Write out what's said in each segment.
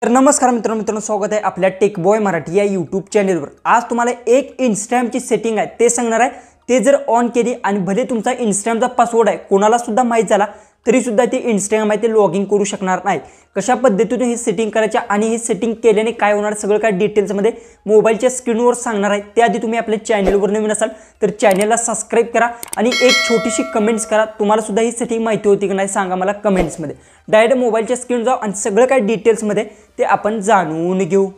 तर नमस्कार मित्रांनो स्वागत आहे आपल्या टेक बॉय मराठी या यूट्यूब चॅनलवर। आज तुम्हाला एक इंस्टाग्रामची सेटिंग आहे ते सांगणार आहे। ते जर ऑन केली आणि भले तुमचा इंस्टाग्रामचा पासवर्ड आहे कोणाला सुद्धा माहित झाला तरी सुद्धा ते इंस्टाग्राम आहे ते लॉग इन करू शकणार नाही। कशा पद्धतीने ही सेटिंग करायची आणि ही सेटिंग केल्याने काय होणार सगळं काय डिटेल्स मध्ये मोबाईलच्या स्क्रीनवर सांगणार आहे। त्याआधी तुम्ही आपल्या चॅनलवर नवीन असाल तर चॅनलला सबस्क्राइब करा आणि एक छोटीशी कमेंट्स करा। तुम्हाला सुद्धा ही सेटिंग माहिती होती की नाही सांगा मला कमेंट्स मध्ये। डायरेक्ट मोबाईलच्या स्क्रीन जाऊ आणि सगळं काय डिटेल्स मध्ये ते आपण जाणून घेऊ।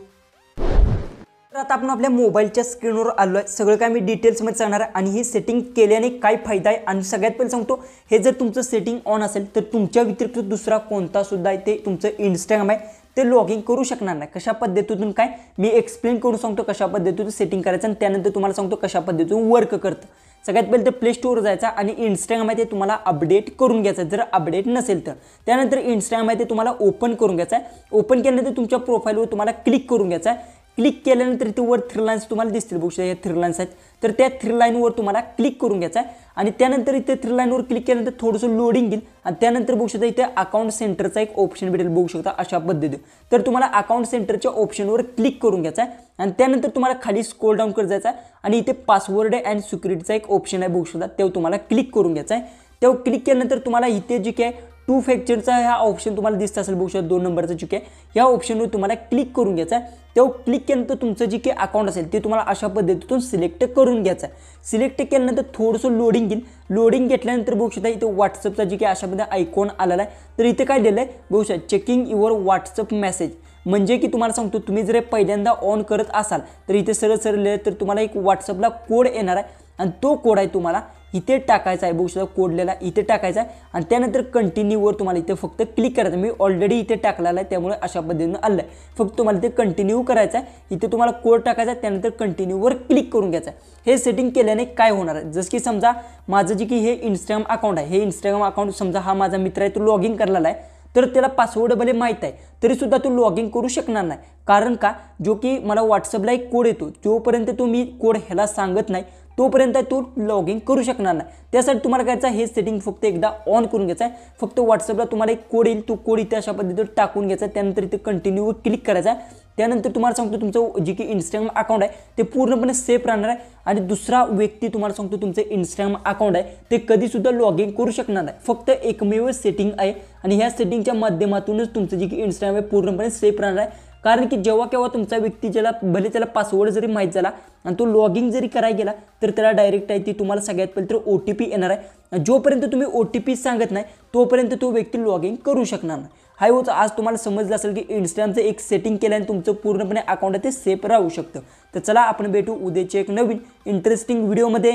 तर आता आपण आपल्या मोबाईलच्या स्क्रीनवर आलो आहे। सगळं काय मी डिटेल्स मध्ये सांगणार आहे आणि ही सेटिंग केल्याने काय फायदा आहे आणि सगळ्यात पहिले सांगतो हे जर तुमचं सेटिंग ऑन असेल तर तुमच्या व्यतिरिक्त दुसरा कोणता सुद्धा आहे ते तुमचं इंस्टाग्राम आहे ते लॉग इन करू शकणार नाही। कशा पद्धतीतून काय मी एक्सप्लेन करून सांगतो कशा पद्धतीतून सेटिंग करायचं आणि त्यानंतर तुम्हाला सांगतो कशा पद्धतीतून वर्क करतं। सगळ्यात पहिले तर प्ले स्टोअर जायचा आणि इंस्टाग्राम आहे ते तुम्हाला अपडेट करून घ्यायचं जर अपडेट नसेल तर। त्यानंतर इंस्टाग्राम आहे ते तुम्हाला ओपन करून घ्यायचं आहे। ओपन केल्यानंतर तुमच्या प्रोफाईलवर तुम्हाला क्लिक करून घ्यायचं आहे। क्लिक केल्यानंतर इथे वर थ्री लाईन्स तुम्हाला दिसतील बघू शकता या थ्री लाईन्स आहेत तर त्या थ्री लाईनवर तुम्हाला क्लिक करून घ्यायचं आहे आणि त्यानंतर इथे थ्री लाईनवर क्लिक केल्यानंतर थोडंसं लोडिंग येईल आणि त्यानंतर बघू शकता इथे अकाउंट सेंटरचा एक ऑप्शन भेटेल बघू शकता अशा पद्धतीने। तर तुम्हाला अकाउंट सेंटरच्या ऑप्शनवर क्लिक करून घ्यायचं आहे आणि त्यानंतर तुम्हाला खाली स्क्रोल डाऊन करत जायचं आहे आणि इथे पासवर्ड अँड सिक्युरिटीचा एक ऑप्शन आहे बघू शकता तेव्हा तुम्हाला क्लिक करून घ्यायचं आहे। तेव्हा क्लिक केल्यानंतर तुम्हाला इथे जे काय टू फॅक्टरचा हा ऑप्शन तुम्हाला दिसत असेल बघू शकता 2 नंबरचा जे काय या ऑप्शनवर तुम्हाला क्लिक करून घ्यायचं आहे। तेव्हा क्लिक केल्यानंतर तुमचं जे काही अकाउंट असेल ते तुम्हाला अशा पद्धतीतून सिलेक्ट करून घ्यायचं आहे। सिलेक्ट केल्यानंतर थोडंसं लोडिंग येईल। लोडिंग घेतल्यानंतर बघू शकता इथे व्हॉट्सअपचा जे काही अशा पद्धतीने आयकॉन आलेला आहे तर इथे काय दिलं आहे बघू शकता चेकिंग युअर व्हॉट्सअप मेसेज म्हणजे की तुम्हाला सांगतो तुम्ही जर पहिल्यांदा ऑन करत असाल तर इथे सरळ लिहिलं तर तुम्हाला एक व्हॉट्सअपला कोड येणार आहे आणि तो कोड आहे तुम्हाला इथे टाकायचा आहे बघू शकता कोड लिहिला इथे टाकायचा आहे आणि त्यानंतर कंटिन्यूवर तुम्हाला इथे फक्त क्लिक करायचं। मी ऑलरेडी इथे टाकलेला आहे त्यामुळे अशा पद्धतीने आलं आहे फक्त तुम्हाला इथे कंटिन्यू करायचं आहे। इथे तुम्हाला कोड टाकायचा आहे त्यानंतर कंटिन्यूवर क्लिक करून घ्यायचं आहे। हे सेटिंग केल्याने काय होणार आहे जसं की समजा माझं जे की हे इंस्टाग्राम अकाउंट आहे हे इंस्टाग्राम अकाउंट समजा हा माझा मित्र आहे तो लॉग इन करलेला आहे तर त्याला पासवर्ड भले माहीत आहे तरी सुद्धा तो लॉग इन करू शकणार नाही। कारण का जो की मला व्हॉट्सअपला एक कोड येतो जोपर्यंत तो मी कोड ह्याला सांगत नाही तोपर्यंत तो लॉग इन करू शकणार नाही। त्यासाठी तुम्हाला करायचं हे सेटिंग फक्त एकदा ऑन करून घ्यायचं आहे। फक्त व्हॉट्सअपला तुम्हाला एक कोड येईल तो कोड इथे अशा पद्धतीने टाकून घ्यायचा त्यानंतर इथे कंटिन्यूवर क्लिक करायचा आहे। त्यानंतर तुम्हाला सांगतो तुमचं जे की इंस्टाग्राम अकाउंट आहे ते पूर्णपणे सेफ राहणार आहे आणि दुसरा व्यक्ती तुम्हाला सांगतो तुमचं इंस्टाग्राम अकाउंट आहे ते कधी सुद्धा लॉग इन करू शकणार नाही। फक्त एकमेव सेटिंग आहे आणि ह्या सेटिंगच्या माध्यमातूनच तुमचं जे की इंस्टाग्राम आहे पूर्णपणे सेफ राहणार आहे। कारण की जेव्हा केव्हा तुमचा व्यक्ती ज्याला भले त्याला पासवर्ड जरी माहीत झाला आणि तो लॉग इन जरी करायला गेला तर त्याला डायरेक्ट आहे ती तुम्हाला सगळ्यात पहिले तर OTP येणार आहे। जोपर्यंत तुम्ही OTP सांगत नाही तोपर्यंत तो व्यक्ती लॉग इन करू शकणार नाही। हाय होतं आज तुम्हाला समजलं असेल की इंस्टाग्रामचं एक सेटिंग केल्याने तुमचं पूर्णपणे अकाउंट आहे ते सेफ राहू शकतं। तर चला आपण भेटू उद्याच्या एक नवीन इंटरेस्टिंग व्हिडिओमध्ये।